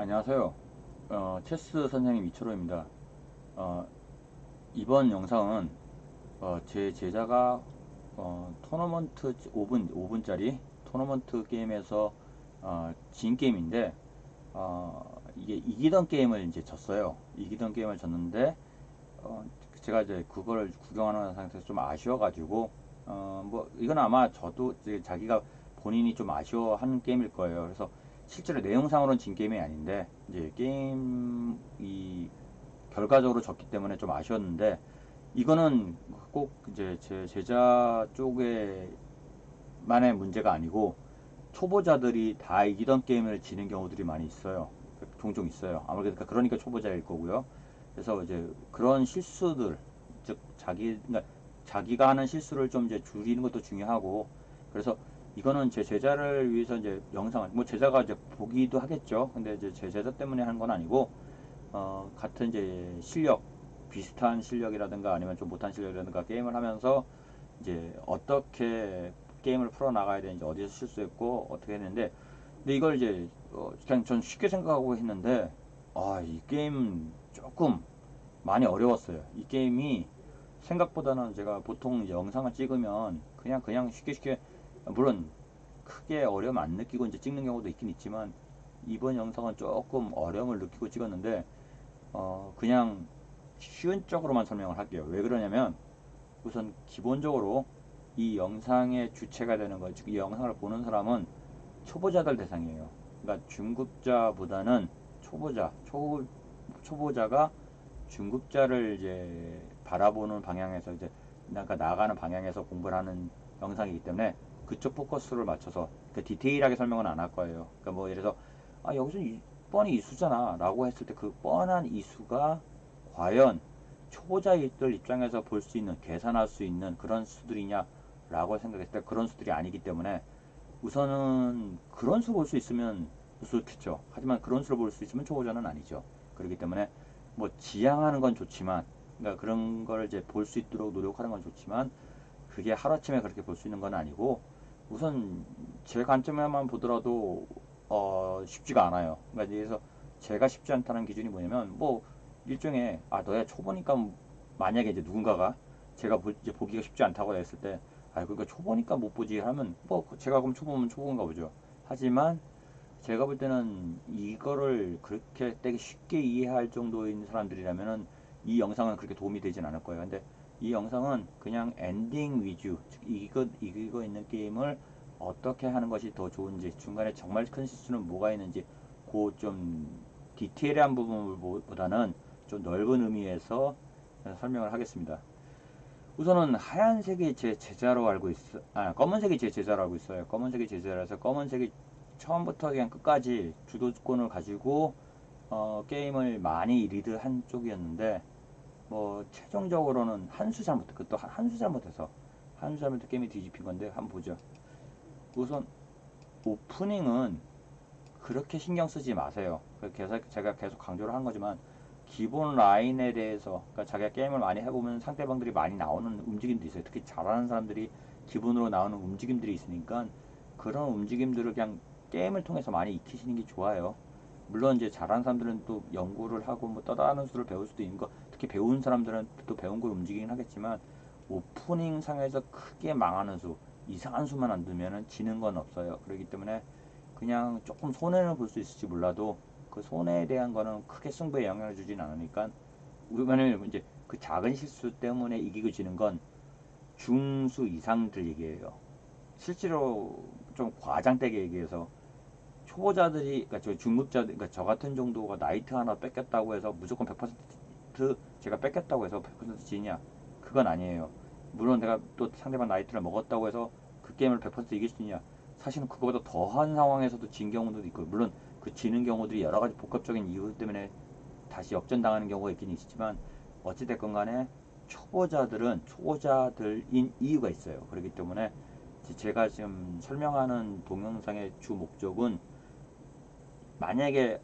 안녕하세요. 체스 선생님 이철호입니다. 어, 이번 영상은 제 제자가 토너먼트 5분짜리 토너먼트 게임에서 진 게임인데 이게 이기던 게임을 이제 졌어요. 이기던 게임을 졌는데 제가 이제 그걸 구경하는 상태에서 좀 아쉬워가지고 뭐 이건 아마 저도 이제 자기가 본인이 좀 아쉬워하는 게임일 거예요. 그래서 실제로 내용상으로는 진 게임이 아닌데 이제 게임 이 결과적으로 졌기 때문에 좀 아쉬웠는데 이거는 꼭 이제 제 제자 쪽에만의 문제가 아니고 초보자들이 다 이기던 게임을 지는 경우들이 많이 있어요. 종종 있어요. 아무래도 그러니까 초보자일 거고요. 그래서 이제 그런 실수들, 즉 그러니까 자기가 하는 실수를 좀 이제 줄이는 것도 중요하고, 그래서 이거는 제 제자를 위해서 이제 영상을 뭐 제자가 이제 보기도 하겠죠. 근데 이제 제 제자 때문에 하는 건 아니고 같은 이제 실력, 비슷한 실력이라든가 아니면 좀 못한 실력이라든가 게임을 하면서 이제 어떻게 게임을 풀어나가야 되는지 어디서 실수했고 어떻게 했는데 근데 이걸 이제 그냥 전 쉽게 생각하고 했는데 이 게임 조금 많이 어려웠어요. 이 게임이 생각보다는 제가 보통 이제 영상을 찍으면 그냥 쉽게 물론 크게 어려움 안 느끼고 이제 찍는 경우도 있긴 있지만 이번 영상은 조금 어려움을 느끼고 찍었는데 그냥 쉬운 쪽으로만 설명을 할게요. 왜 그러냐면 우선 기본적으로 이 영상의 주체가 되는 거, 즉 이 영상을 보는 사람은 초보자들 대상이에요. 그러니까 중급자보다는 초보자가 중급자를 이제 바라보는 방향에서 이제 그러니까 나아가는 방향에서 공부를 하는 영상이기 때문에 그쪽 포커스를 맞춰서 그 디테일하게 설명은 안 할 거예요. 그러니까 뭐 예를 들어서 여기서 뻔히 이수잖아 라고 했을 때 그 뻔한 이수가 과연 초보자들 입장에서 볼 수 있는 계산할 수 있는 그런 수들이냐 라고 생각했을 때 그런 수들이 아니기 때문에 우선은 그런 수 볼 수 있으면 좋겠죠. 하지만 그런 수를 볼 수 있으면 초보자는 아니죠. 그렇기 때문에 뭐 지향하는 건 좋지만 그러니까 그런 걸 이제 볼 수 있도록 노력하는 건 좋지만 그게 하루아침에 그렇게 볼 수 있는 건 아니고 우선 제 관점에만 보더라도 쉽지가 않아요. 그러니까 그래서 제가 쉽지 않다는 기준이 뭐냐면 뭐 일종의 너야 초보니까 만약에 이제 누군가가 제가 이제 보기가 쉽지 않다고 했을 때 그러니까 초보니까 못 보지 하면 뭐 제가 그럼 초보면 초보인가 보죠. 하지만 제가 볼 때는 이거를 그렇게 되게 쉽게 이해할 정도인 사람들이라면은 이 영상은 그렇게 도움이 되진 않을 거예요. 근데 이 영상은 그냥 엔딩 위주, 즉 이기고 있는 게임을 어떻게 하는 것이 더 좋은지, 중간에 정말 큰 실수는 뭐가 있는지, 그 좀 디테일한 부분보다는 좀 넓은 의미에서 설명을 하겠습니다. 우선은 하얀색이 제 제자로 알고 검은색이 제 제자로 알고 있어요. 검은색이 제자라서 검은색이 처음부터 그냥 끝까지 주도권을 가지고 게임을 많이 리드한 쪽이었는데 뭐 최종적으로는 한 수 잘못, 그것도 한 수 잘못해서 한 수 잘못해 게임이 뒤집힌 건데 한번 보죠. 우선 오프닝은 그렇게 신경 쓰지 마세요. 제가 계속 강조를 한 거지만 기본 라인에 대해서 그러니까 자기가 게임을 많이 해보면 상대방들이 많이 나오는 움직임도 있어요. 특히 잘하는 사람들이 기본으로 나오는 움직임들이 있으니까 그런 움직임들을 그냥 게임을 통해서 많이 익히시는 게 좋아요. 물론 이제 잘하는 사람들은 또 연구를 하고 뭐 다른 수를 배울 수도 있는 거, 특히 배운 사람들은 또 배운 걸 움직이긴 하겠지만 오프닝 상에서 크게 망하는 수, 이상한 수만 안 두면은 지는 건 없어요. 그렇기 때문에 그냥 조금 손해는 볼 수 있을지 몰라도 그 손해에 대한 거는 크게 승부에 영향을 주진 않으니까 우리만은 이제 그 작은 실수 때문에 이기고 지는 건 중수 이상들 얘기예요. 실제로 좀 과장되게 얘기해서 초보자들이 그러니까 저 중급자들 그러니까 저 같은 정도가 나이트 하나 뺏겼다고 해서 무조건 100% 제가 뺏겼다고 해서 100% 지냐 그건 아니에요. 물론 내가 또 상대방 나이트를 먹었다고 해서 그 게임을 100% 이길 수 있냐 사실은 그거보다 더한 상황에서도 진 경우도 있고 물론 그 지는 경우들이 여러 가지 복합적인 이유 때문에 다시 역전당하는 경우가 있긴 있지만 어찌됐건 간에 초보자들은 초보자들인 이유가 있어요. 그렇기 때문에 제가 지금 설명하는 동영상의 주 목적은 만약에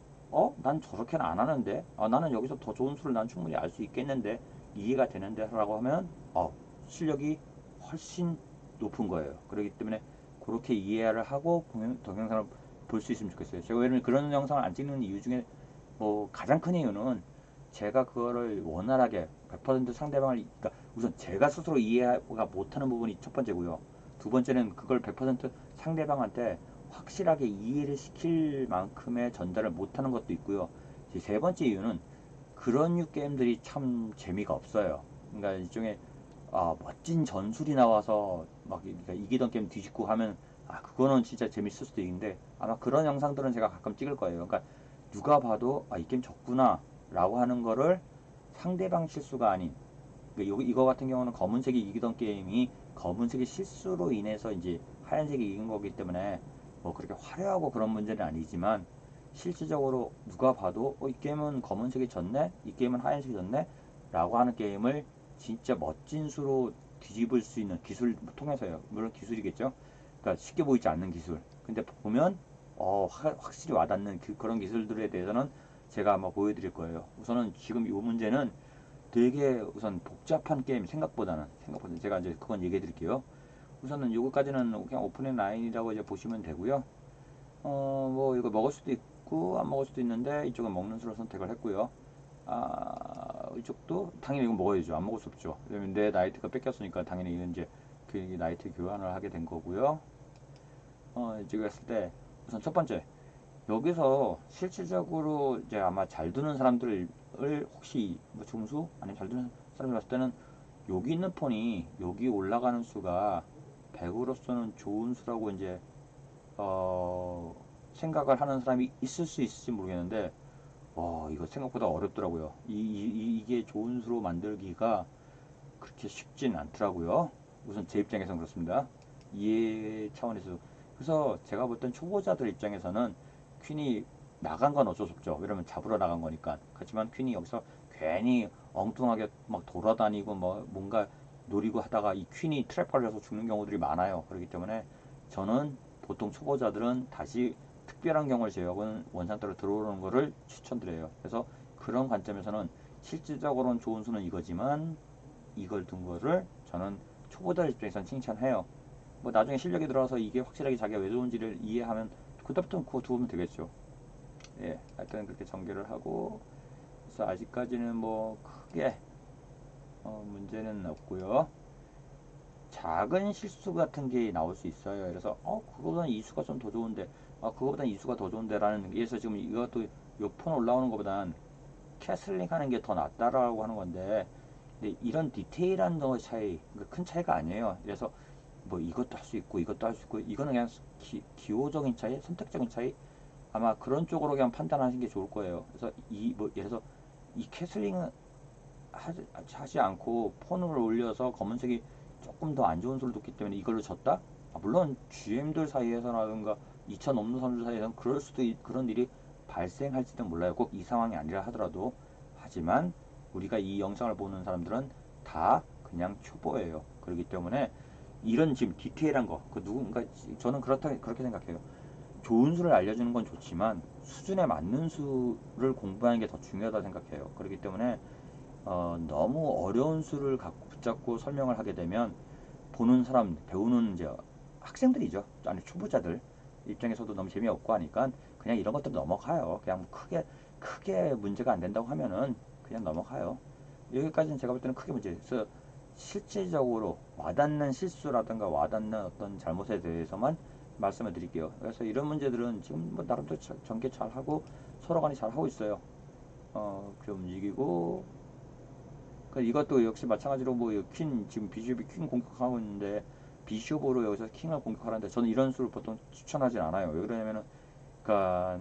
난 저렇게는 안 하는데 나는 여기서 더 좋은 수를 난 충분히 알 수 있겠는데 이해가 되는데 라고 하면 실력이 훨씬 높은 거예요. 그렇기 때문에 그렇게 이해를 하고 동영상을 볼 수 있으면 좋겠어요. 제가 왜냐면 그런 영상을 안 찍는 이유 중에 뭐 가장 큰 이유는 제가 그거를 원활하게 100% 상대방을, 그러니까 우선 제가 스스로 이해가 못하는 부분이 첫 번째고요. 두 번째는 그걸 100% 상대방한테 확실하게 이해를 시킬 만큼의 전달을 못하는 것도 있고요. 이제 세 번째 이유는 그런 류 게임들이 참 재미가 없어요. 그러니까 일종의 멋진 전술이 나와서 막 그러니까 이기던 게임 뒤집고 하면 그거는 진짜 재밌을 수도 있는데 아마 그런 영상들은 제가 가끔 찍을 거예요. 그러니까 누가 봐도 이 게임 졌구나 라고 하는 거를 상대방 실수가 아닌, 그러니까 이거 같은 경우는 검은색이 이기던 게임이 검은색의 실수로 인해서 이제 하얀색이 이긴 거기 때문에 뭐 그렇게 화려하고 그런 문제는 아니지만 실질적으로 누가 봐도 이 게임은 검은색이 졌네, 이 게임은 하얀색이 졌네 라고 하는 게임을 진짜 멋진 수로 뒤집을 수 있는 기술 통해서요. 물론 기술이겠죠. 그러니까 쉽게 보이지 않는 기술. 근데 보면 확실히 와닿는 그런 기술들에 대해서는 제가 아마 보여드릴 거예요. 우선은 지금 이 문제는 되게 우선 복잡한 게임 생각보다 제가 이제 그건 얘기해 드릴게요. 우선은 요거까지는 그냥 오픈앤 라인이라고 이제 보시면 되고요. 뭐 이거 먹을 수도 있고 안 먹을 수도 있는데 이쪽은 먹는 수로 선택을 했고요. 이쪽도 당연히 이거 먹어야죠. 안 먹을 수 없죠. 왜냐면 내 나이트가 뺏겼으니까 당연히 이제 그 나이트 교환을 하게 된 거고요. 지금 했을 때 우선 첫 번째, 여기서 실질적으로 이제 아마 잘 두는 사람들을 혹시 뭐 중수 아니면 잘 두는 사람이 봤을 때는 여기 있는 폰이 여기 올라가는 수가 100으로서는 좋은 수라고 이제 생각을 하는 사람이 있을 수 있을지 모르겠는데 이거 생각보다 어렵더라고요. 이게 좋은 수로 만들기가 그렇게 쉽진 않더라고요. 우선 제 입장에서는 그렇습니다. 이해 차원에서. 그래서 제가 볼 땐 초보자들 입장에서는 퀸이 나간 건 어쩔 수 없죠. 왜냐면 잡으러 나간 거니까. 그렇지만 퀸이 여기서 괜히 엉뚱하게 막 돌아다니고 뭐 뭔가 노리고 하다가 이 퀸이 트랩 걸려서 죽는 경우들이 많아요. 그렇기 때문에 저는 보통 초보자들은 다시 특별한 경우를 제외하고는 원상태로 들어오는 거를 추천드려요. 그래서 그런 관점에서는 실질적으로는 좋은 수는 이거지만 이걸 둔 거를 저는 초보자들 입장에서는 칭찬해요. 뭐 나중에 실력이 들어와서 이게 확실하게 자기가 왜 좋은지를 이해하면 그때부터는 그거 두면 되겠죠. 예, 하여튼 그렇게 전개를 하고, 그래서 아직까지는 뭐 크게 문제는 없고요. 작은 실수 같은 게 나올 수 있어요. 그래서 그거보다는 이 수가 좀 더 좋은데, 그거보다는 이 수가 더 좋은데라는, 그래서 지금 이것도 요 폰 올라오는 것보단 캐슬링 하는 게 더 낫다라고 하는 건데, 근데 이런 디테일한 거 차이, 큰 차이가 아니에요. 그래서 뭐 이것도 할 수 있고 이것도 할 수 있고 이거는 그냥 기호적인 차이, 선택적인 차이, 아마 그런 쪽으로 그냥 판단하시는 게 좋을 거예요. 그래서 뭐 예를 들어서 이 캐슬링은 하지 않고 폰을 올려서 검은색이 조금 더 안 좋은 소리를 듣기 때문에 이걸로 졌다? 물론 GM들 사이에서라든가 2차 넘는 사람들 사이에서는 그런 일이 발생할지도 몰라요. 꼭 이 상황이 아니라 하더라도. 하지만 우리가 이 영상을 보는 사람들은 다 그냥 초보예요. 그렇기 때문에 이런 지금 디테일한 거, 누군가, 저는 그렇게 생각해요. 좋은 수를 알려주는 건 좋지만 수준에 맞는 수를 공부하는 게 더 중요하다 생각해요. 그렇기 때문에 너무 어려운 수를 갖고 붙잡고 설명을 하게 되면 보는 사람, 배우는 이제 학생들이죠. 아니 초보자들 입장에서도 너무 재미없고 하니까 그냥 이런 것들 넘어가요. 그냥 크게 문제가 안 된다고 하면은 그냥 넘어가요. 여기까지는 제가 볼 때는 크게 문제. 그래서 실질적으로 와닿는 실수라든가 와닿는 어떤 잘못에 대해서만 말씀을 드릴게요. 그래서 이런 문제들은 지금 뭐 나름대로 전개 잘 하고 서로 간에 잘 하고 있어요. 그 움직이고, 이것도 역시 마찬가지로 뭐 지금 비숍이 퀸 공격하고 있는데 비숍으로 여기서 킹을 공격하는데 저는 이런 수를 보통 추천하진 않아요. 왜 그러냐면은 그러니까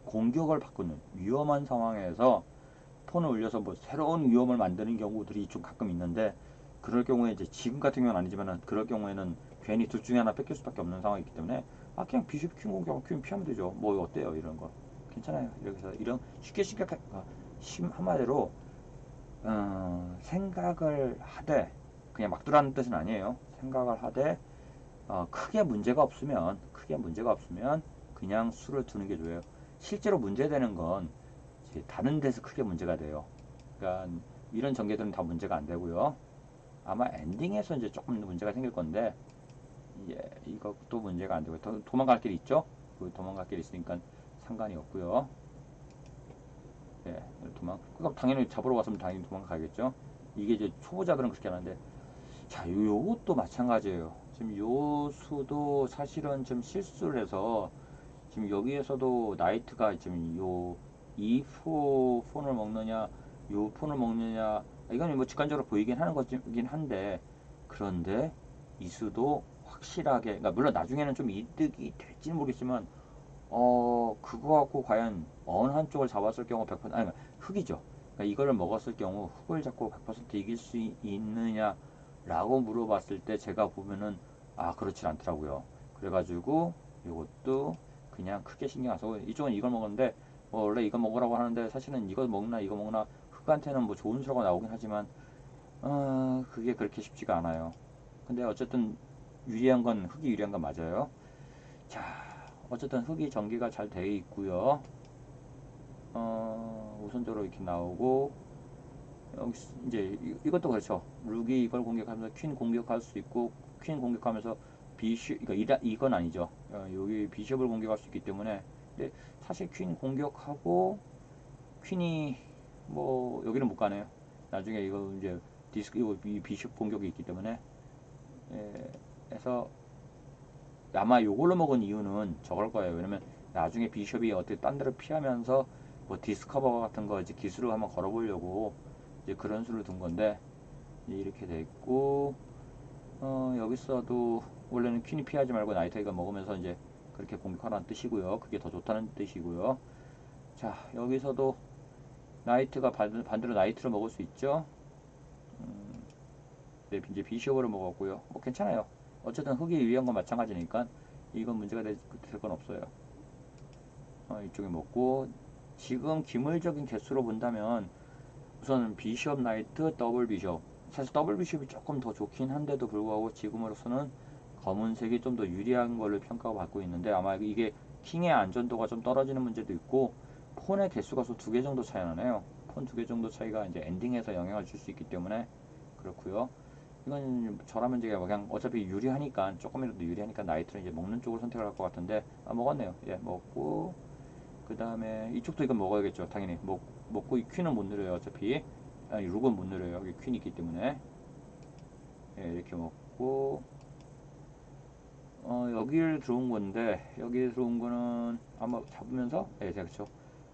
공격을 바꾸는 위험한 상황에서 폰을 올려서 뭐 새로운 위험을 만드는 경우들이 좀 가끔 있는데, 그럴 경우에 이제 지금 같은 경우는 아니지만은 그럴 경우에는 괜히 둘 중에 하나 뺏길 수밖에 없는 상황이기 때문에 그냥 비숍 킹 공격 퀸 피하면 되죠. 뭐 어때요 이런 거 괜찮아요. 이렇게 해서 이런 쉽게 한마디로 생각을 하되, 그냥 막 두라는 뜻은 아니에요. 생각을 하되 크게 문제가 없으면 그냥 수를 두는 게 좋아요. 실제로 문제되는 건 이제 다른 데서 크게 문제가 돼요. 그러니까 이런 전개들은 다 문제가 안 되고요. 아마 엔딩에서 이제 조금 문제가 생길 건데, 예, 이것도 문제가 안 되고 도망갈 길이 있죠? 그 도망갈 길이 있으니까 상관이 없고요. 예, 그럼 당연히 잡으러 왔으면 당연히 도망가겠죠? 이게 이제 초보자들은 그렇게 하는데, 자, 요것도 마찬가지예요. 지금 요 수도 사실은 좀 실수를 해서, 지금 여기에서도 나이트가 지금 이 폰을 먹느냐, 요 폰을 먹느냐, 이건 뭐 직관적으로 보이긴 하는 거긴 한데, 그런데 이 수도 확실하게, 그러니까 물론 나중에는 좀 이득이 될지는 모르겠지만, 그거 갖고 과연 어느 한쪽을 잡았을 경우 100%, 아니, 흑이죠. 그러니까 이거를 먹었을 경우 흑을 잡고 100% 이길 수 있느냐라고 물어봤을 때 제가 보면은, 그렇진 않더라고요. 그래가지고 이것도 그냥 크게 신경 안 쓰고, 이쪽은 이걸 먹었는데, 원래 이거 먹으라고 하는데, 사실은 이거 먹나, 이거 먹나, 흑한테는 뭐 좋은 수라고 나오긴 하지만, 그게 그렇게 쉽지가 않아요. 근데 어쨌든 유리한 건, 흑이 유리한 건 맞아요. 자, 어쨌든 흑이 전개가 잘 되어 있고요. 우선적으로 이렇게 나오고, 여기 이제 이것도 그렇죠. 룩이 이걸 공격하면서 퀸 공격할 수 있고, 퀸 공격하면서 비숍, 이건 아니죠. 여기 비숍을 공격할 수 있기 때문에. 근데 사실 퀸 공격하고 퀸이 뭐 여기는 못 가네요. 나중에 이거 이제 이거 이 비숍 공격이 있기 때문에. 예, 해서 아마 요걸로 먹은 이유는 저걸 거예요. 왜냐면 나중에 비숍이 어떻게 딴 데를 피하면서 뭐 디스커버 같은 거 이제 기술을 한번 걸어보려고 이제 그런 수를 둔 건데, 이렇게 돼 있고, 여기서도 원래는 퀸이 피하지 말고 나이트가 먹으면서 이제 그렇게 공격하라는 뜻이고요. 그게 더 좋다는 뜻이고요. 자, 여기서도 나이트가 반대로 나이트를 먹을 수 있죠. 네, 이제 비숍으로 먹었고요. 뭐 괜찮아요. 어쨌든 흑이 유리한 건 마찬가지니까 이건 문제가 될 건 없어요. 이쪽에 먹고, 지금 기물적인 개수로 본다면 우선 비숍 나이트 더블 비숍, 사실 더블 비숍이 조금 더 좋긴 한데도 불구하고 지금으로서는 검은색이 좀 더 유리한 걸로 평가받고 있는데, 아마 이게 킹의 안전도가 좀 떨어지는 문제도 있고, 폰의 개수가 두 개 정도 차이 나네요. 폰 두 개 정도 차이가 이제 엔딩에서 영향을 줄 수 있기 때문에 그렇고요. 이건 저라면 제가 그냥 어차피 유리하니까, 조금이라도 유리하니까 나이트를 이제 먹는 쪽을 선택을 할 것 같은데, 먹었네요. 예, 먹고, 그 다음에 이쪽도 이건 먹어야겠죠. 당연히 먹고, 이 퀸은 못 누려요. 어차피 아니, 룩은 못 누려요. 여기 퀸이 있기 때문에. 예, 이렇게 먹고, 여기를 들어온 건데, 여기 들어온 거는 아마 잡으면서, 예, 그렇죠.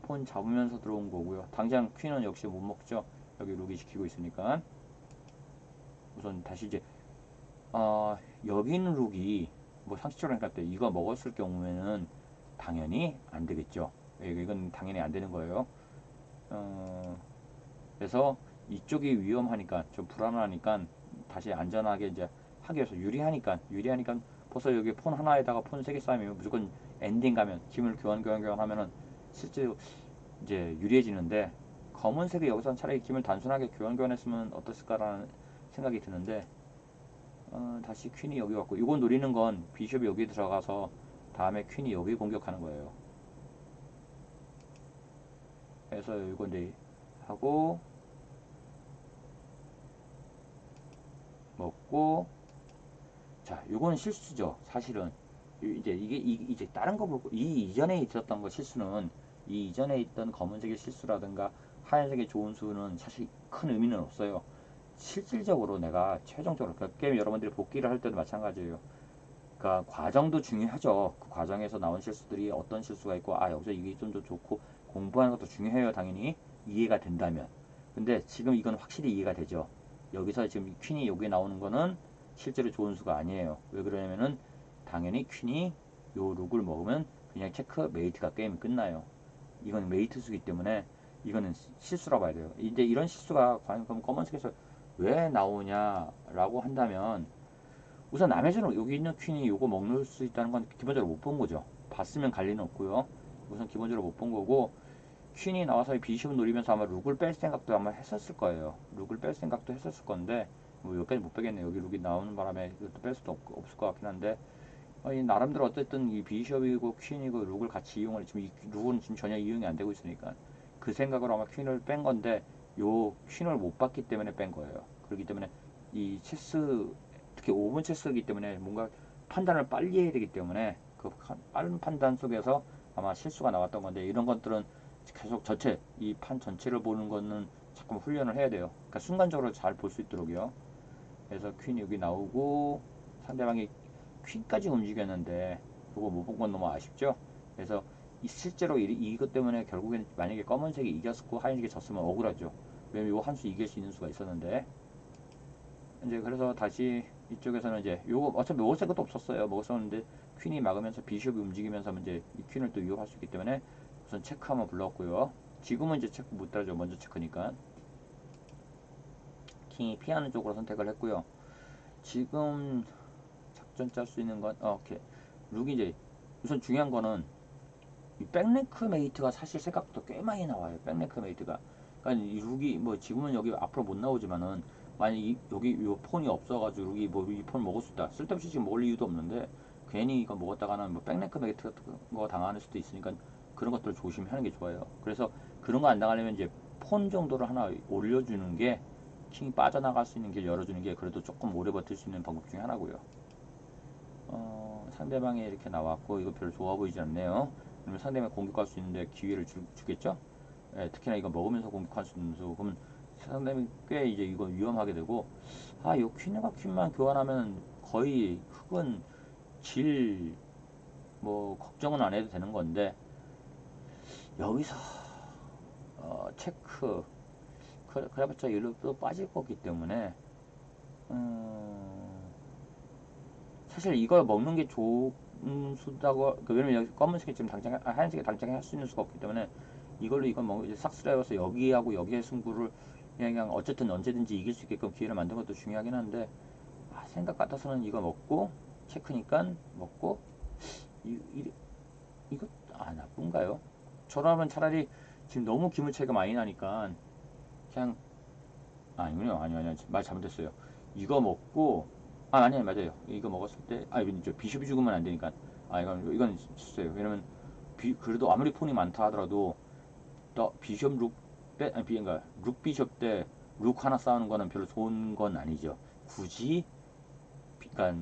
폰 잡으면서 들어온 거고요. 당장 퀸은 역시 못 먹죠. 여기 룩이 지키고 있으니까. 우선 다시 이제, 여기 있는 룩이 뭐 상식적으로 생각할 때 이거 먹었을 경우에는 당연히 안 되겠죠. 예, 이건 당연히 안 되는 거예요. 그래서 이쪽이 위험하니까, 좀 불안하니까 다시 안전하게 이제 하기 위해서, 유리하니까 벌써 여기 폰 하나에다가 폰 세 개 쌓이면 무조건 엔딩 가면 기물 교환 하면은 실제로 이제 유리해지는데, 검은색이 여기서 차라리 기물 단순하게 교환했으면 어땠을까라는 생각이 드는데, 다시 퀸이 여기 왔고, 이거 노리는 건 비숍이 여기 들어가서 다음에 퀸이 여기 공격하는 거예요. 그래서 이거 이제 하고 먹고, 자, 요건 실수죠. 사실은 이제 이게 이제 다른 거 보고, 이 이전에 있었던 거 실수는, 이 이전에 있던 검은색의 실수라든가 하얀색의 좋은 수는 사실 큰 의미는 없어요. 실질적으로 내가 최종적으로 그 게임 여러분들이 복귀를 할 때도 마찬가지예요. 그러니까 과정도 중요하죠. 그 과정에서 나온 실수들이 어떤 실수가 있고, 여기서 이게 좀 더 좋고, 공부하는 것도 중요해요. 당연히 이해가 된다면. 근데 지금 이건 확실히 이해가 되죠. 여기서 지금 퀸이 여기 나오는 거는 실제로 좋은 수가 아니에요. 왜 그러냐면은 당연히 퀸이 요 룩을 먹으면 그냥 체크 메이트가 게임이 끝나요. 이건 메이트 수기 때문에 이거는 실수라고 봐야 돼요. 이제 이런 실수가 과연 그럼 검은색에서 왜 나오냐라고 한다면, 우선 남의 수는 여기 있는 퀸이 요거 먹을 수 있다는 건 기본적으로 못 본 거죠. 봤으면 갈 리는 없고요. 우선 기본적으로 못 본 거고, 퀸이 나와서 비숍을 노리면서 아마 룩을 뺄 생각도 아마 했었을 거예요. 룩을 뺄 생각도 했었을 건데, 뭐 여기까지 못 빼겠네요. 여기 룩이 나오는 바람에 이것도 뺄 수도 없을 것 같긴 한데, 나름대로 어쨌든 이 비숍이고 퀸이고 룩을 같이 이용을, 지금 이 룩은 지금 전혀 이용이 안 되고 있으니까 그 생각으로 아마 퀸을 뺀 건데, 요 퀸을 못 봤기 때문에 뺀 거예요. 그렇기 때문에 이 체스, 특히 5분 체스이기 때문에 뭔가 판단을 빨리 해야 되기 때문에 그 빠른 판단 속에서 아마 실수가 나왔던 건데, 이런 것들은 계속 전체 이 판 전체를 보는 거는 자꾸 훈련을 해야 돼요. 그러니까 순간적으로 잘 볼 수 있도록요. 그래서 퀸 여기 나오고 상대방이 퀸까지 움직였는데 그거 못 본 건 너무 아쉽죠. 그래서 실제로 이것 때문에 결국엔 만약에 검은색이 이겼고 하얀색이 졌으면 억울하죠. 왜냐면 요 한 수 이길 수 있는 수가 있었는데, 이제 그래서 다시 이쪽에서는 이제 요거 어차피 먹을 생각도 없었어요. 먹었었는데 퀸이 막으면서 비숍이 움직이면서 이제 이 퀸을 또 위협할 수 있기 때문에 우선 체크 한번 불렀고요. 지금은 이제 체크 못 따라죠. 먼저 체크니까 킹이 피하는 쪽으로 선택을 했고요. 지금 작전 짤 수 있는 건 오케이. 룩이 이제 우선 중요한 거는 이 백랭크 메이트가 사실 생각보다 꽤 많이 나와요. 백랭크 메이트가. 그러니까 이 룩이 뭐 지금은 여기 앞으로 못 나오지만은 만약 여기 이 폰이 없어가지고 룩이 뭐 이 폰 먹을 수 있다. 쓸데없이 지금 먹을 이유도 없는데 괜히 이거 먹었다가는 뭐 백랭크 메이트 같은 거 당하는 수도 있으니까 그런 것들을 조심하는 게 좋아요. 그래서 그런 거 안 당하려면 이제 폰 정도를 하나 올려주는 게 킹이 빠져나갈 수 있는 길 열어주는 게 그래도 조금 오래 버틸 수 있는 방법 중에 하나고요. 상대방이 이렇게 나왔고 이거 별로 좋아 보이지 않네요. 그러면 상대방이 공격할 수 있는데 기회를 주겠죠? 예, 특히나 이거 먹으면서 공격할 수 있는 수. 그러면 상대방이 꽤 이제 이거 위험하게 되고, 요 퀸과 퀸만 교환하면 거의 흑은 뭐 걱정은 안 해도 되는 건데, 여기서 체크 그래봤자 일로 또 빠질 거기 때문에 사실 이걸 먹는 게 좋은 수다고. 왜냐면 여기 검은색이 지금 당장 하얀색이 당장 할 수 있는 수가 없기 때문에 이걸로 이걸 먹으면 이제 싹쓸이해서 여기하고 여기의 승부를 그냥 어쨌든 언제든지 이길 수 있게끔 기회를 만든 것도 중요하긴 한데, 생각 같아서는 이거 먹고 체크니까 먹고 이거 나쁜가요? 저라면 차라리 지금 너무 기물 차이가 많이 나니까 그냥 아니군요. 아니요. 말 잘못했어요. 이거 먹고 아니 맞아요. 이거 먹었을 때 비숍이 죽으면 안 되니까 이건 실수예요. 왜냐면 그래도 아무리 폰이 많다 하더라도 또 비숍 그러니까 룩 비숍 때 룩 하나 싸우는 거는 별로 좋은 건 아니죠. 굳이 그러니까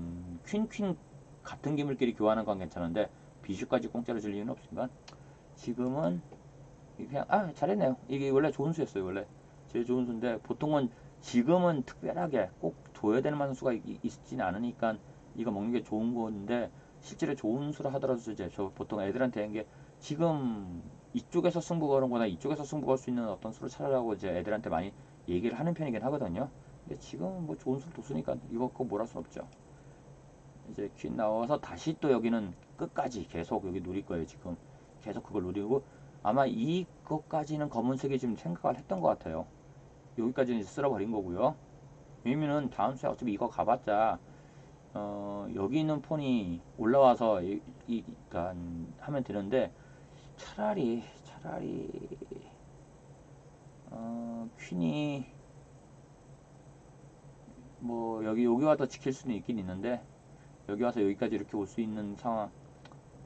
퀸 같은 기물끼리 교환하는 건 괜찮은데 비숍까지 공짜로 줄 이유는 없으니까 지금은 그냥 잘했네요. 이게 원래 좋은 수였어요. 원래 제일 좋은 수인데 보통은 지금은 특별하게 꼭 줘야 되는 만한 수가 있지는 않으니까 이거 먹는 게 좋은 건데, 실제로 좋은 수를 하더라도 이제 저 보통 애들한테 하는 게 지금 이쪽에서 승부 거는 거나 이쪽에서 승부 걸 수 있는 어떤 수를 찾으라고 이제 애들한테 많이 얘기를 하는 편이긴 하거든요. 근데 지금 뭐 좋은 수를 뒀으니까 이거 꼭 뭐랄 수 없죠. 이제 퀸 나와서 다시 또 여기는 끝까지 계속 여기 누릴 거예요. 지금 계속 그걸 누리고 아마 이것까지는 검은색이 지금 생각을 했던 것 같아요. 여기까지는 이제 쓸어버린 거고요. 왜냐면은 다음 주에 어차피 이거 가봤자 여기 있는 폰이 올라와서 그러니까 하면 되는데, 차라리 퀸이 뭐 여기 와서 지킬 수는 있긴 있는데, 여기 와서 여기까지 이렇게 올 수 있는 상황,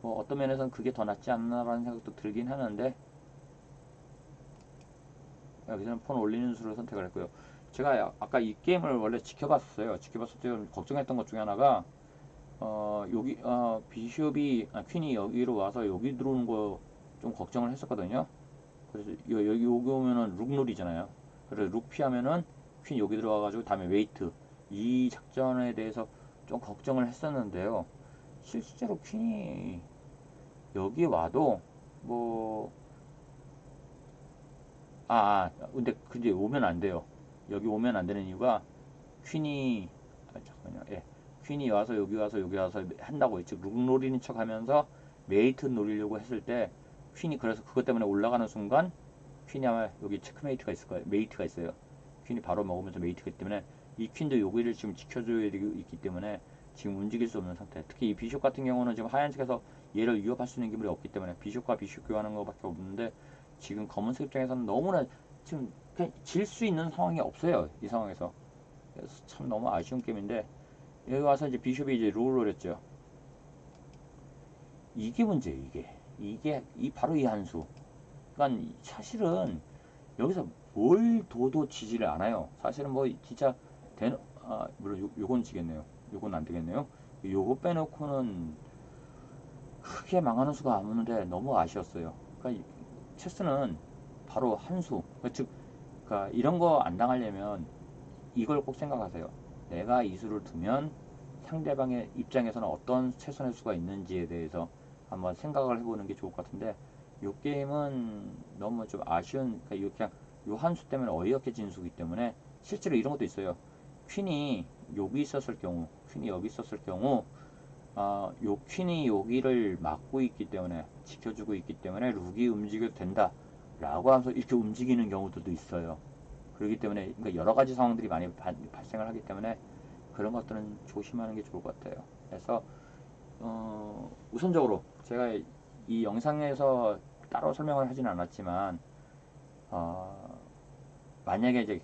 뭐 어떤 면에서는 그게 더 낫지 않나라는 생각도 들긴 하는데, 여기서는 폰 올리는 수를 선택을 했고요. 제가 아까 이 게임을 원래 지켜봤어요. 지켜봤을 때 걱정했던 것 중에 하나가 여기 비숍이 퀸이 여기로 와서 여기 들어오는 거 좀 걱정을 했었거든요. 그래서 여기 오면은 룩 놀이잖아요. 그래서 룩 피하면은 퀸 여기 들어와가지고 다음에 웨이트, 이 작전에 대해서 좀 걱정을 했었는데요. 실제로 퀸이 여기 와도 뭐 근데 오면 안 돼요. 여기 오면 안 되는 이유가 퀸이 잠깐만요. 예. 퀸이 와서 여기 와서 한다고 즉 룩 노리는 척 하면서 메이트 노리려고 했을 때 퀸이 그래서 그것 때문에 올라가는 순간 퀸이 아마 여기 체크메이트가 있을 거예요. 메이트가 있어요. 퀸이 바로 먹으면서 메이트가 있기 때문에 이 퀸도 여기를 지금 지켜줘야 되기 때문에 지금 움직일 수 없는 상태. 특히 이 비숍 같은 경우는 지금 하얀색에서 얘를 위협할 수 있는 기물이 없기 때문에 비숍과 비숍 교환하는 것밖에 없는데, 지금 검은색 입장에서는 너무나 지금 질 수 있는 상황이 없어요. 이 상황에서. 그래서 참 너무 아쉬운 게임인데, 여기 와서 이제 비숍이 이제 룰을 노렸죠. 이게 문제예요. 이게 바로 이 한수. 그러니까 사실은 여기서 뭘 둬도 지지를 않아요. 사실은 뭐 진짜 물론 요건 지겠네요. 요건 안 되겠네요. 요거 빼놓고는 크게 망하는 수가 없는데 너무 아쉬웠어요. 그러니까 체스는 바로 한 수. 즉, 그러니까 이런 거 안 당하려면 이걸 꼭 생각하세요. 내가 이 수를 두면 상대방의 입장에서는 어떤 최선의 수가 있는지에 대해서 한번 생각을 해보는 게 좋을 것 같은데, 이 게임은 너무 좀 아쉬운, 그러니까 그냥 요 한 수 때문에 어이없게 진 수기 때문에 실제로 이런 것도 있어요. 퀸이 여기 있었을 경우, 퀸이 여기 있었을 경우, 요 퀸이 여기를 막고 있기 때문에, 지켜주고 있기 때문에 룩이 움직여도 된다 라고 하면서 이렇게 움직이는 경우들도 있어요. 그렇기 때문에 그러니까 여러 가지 상황들이 많이 발생을 하기 때문에 그런 것들은 조심하는 게 좋을 것 같아요. 그래서 우선적으로 제가 이 영상에서 따로 설명을 하지는 않았지만, 어, 만약에 이제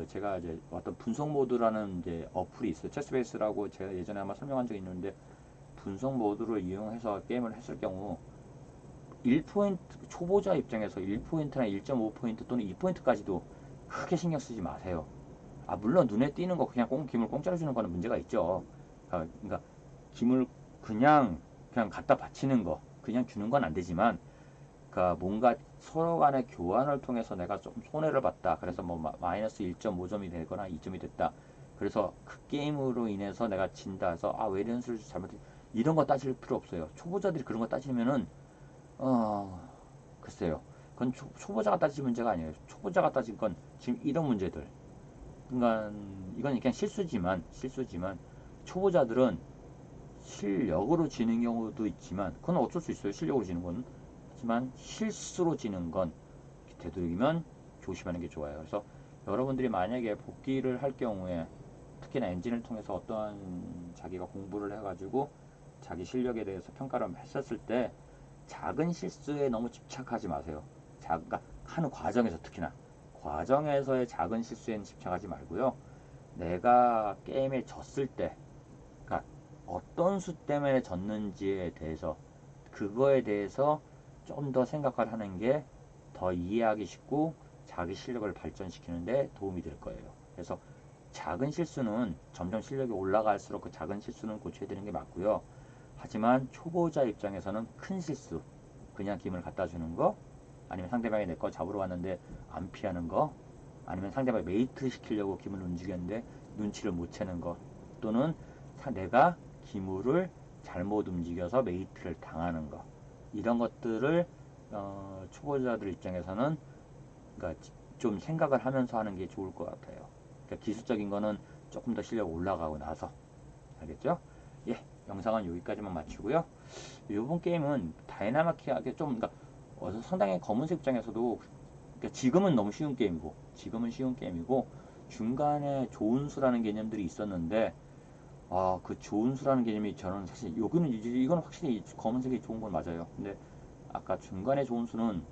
제가 이제 어떤 분석 모드라는 이제 어플이 있어요. 체스베이스라고 제가 예전에 아마 설명한 적이 있는데, 분석 모드를 이용해서 게임을 했을 경우 1포인트, 초보자 입장에서 1포인트나 1.5포인트 또는 2포인트까지도 크게 신경 쓰지 마세요. 물론 눈에 띄는 거 그냥 김을 공짜로 주는 거는 문제가 있죠. 그러니까 김을 그냥 갖다 바치는 거, 그냥 주는 건 안 되지만, 그러니까 뭔가 서로 간의 교환을 통해서 내가 좀 손해를 봤다. 그래서 뭐 마이너스 1.5점이 되거나 2점이 됐다. 그래서 그 게임으로 인해서 내가 진다 해서 왜 이런 수를 잘못했, 이런 거 따질 필요 없어요. 초보자들이 그런 거 따지면은 글쎄요. 그건 초보자가 따질 문제가 아니에요. 초보자가 따질 건 지금 이런 문제들. 그러니까 이건 그냥 실수지만 초보자들은 실력으로 지는 경우도 있지만, 그건 어쩔 수 있어요. 실력으로 지는 건. 하지만 실수로 지는 건 되도록이면 조심하는 게 좋아요. 그래서 여러분들이 만약에 복귀를 할 경우에 특히나 엔진을 통해서 어떠한 자기가 공부를 해가지고 자기 실력에 대해서 평가를 했었을 때 작은 실수에 너무 집착하지 마세요. 그러니까 하는 과정에서, 특히나 과정에서의 작은 실수에는 집착하지 말고요. 내가 게임에 졌을 때, 그러니까 어떤 수 때문에 졌는지에 대해서, 그거에 대해서 좀 더 생각을 하는 게 더 이해하기 쉽고 자기 실력을 발전시키는데 도움이 될 거예요. 그래서 작은 실수는 점점 실력이 올라갈수록 그 작은 실수는 고쳐야 되는 게 맞고요. 하지만 초보자 입장에서는 큰 실수, 그냥 김을 갖다 주는 거, 아니면 상대방이 내 거 잡으러 왔는데 안 피하는 거, 아니면 상대방이 메이트 시키려고 기물을 움직였는데 눈치를 못 채는 거, 또는 내가 기물을 잘못 움직여서 메이트를 당하는 거, 이런 것들을 초보자들 입장에서는 그러니까 좀 생각을 하면서 하는 게 좋을 것 같아요. 그러니까 기술적인 거는 조금 더 실력 올라가고 나서. 알겠죠? 예, 영상은 여기까지만 마치고요. 이번 게임은 다이나마키하게 좀, 그러니까 상당히 검은색 입장에서도, 그러니까 지금은 쉬운 게임이고 중간에 좋은 수라는 개념들이 있었는데, 그 좋은 수라는 개념이 저는 사실 이거는 확실히 검은색이 좋은 건 맞아요. 근데 아까 중간에 좋은 수는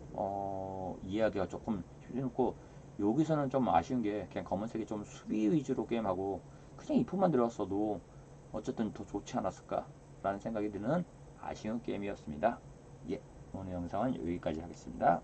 이해하기가 조금 힘들고, 여기서는 좀 아쉬운 게 그냥 검은색이 좀 수비 위주로 게임하고 그냥 이품만 들어갔어도 어쨌든 더 좋지 않았을까라는 생각이 드는 아쉬운 게임이었습니다. 예, 오늘 영상은 여기까지 하겠습니다.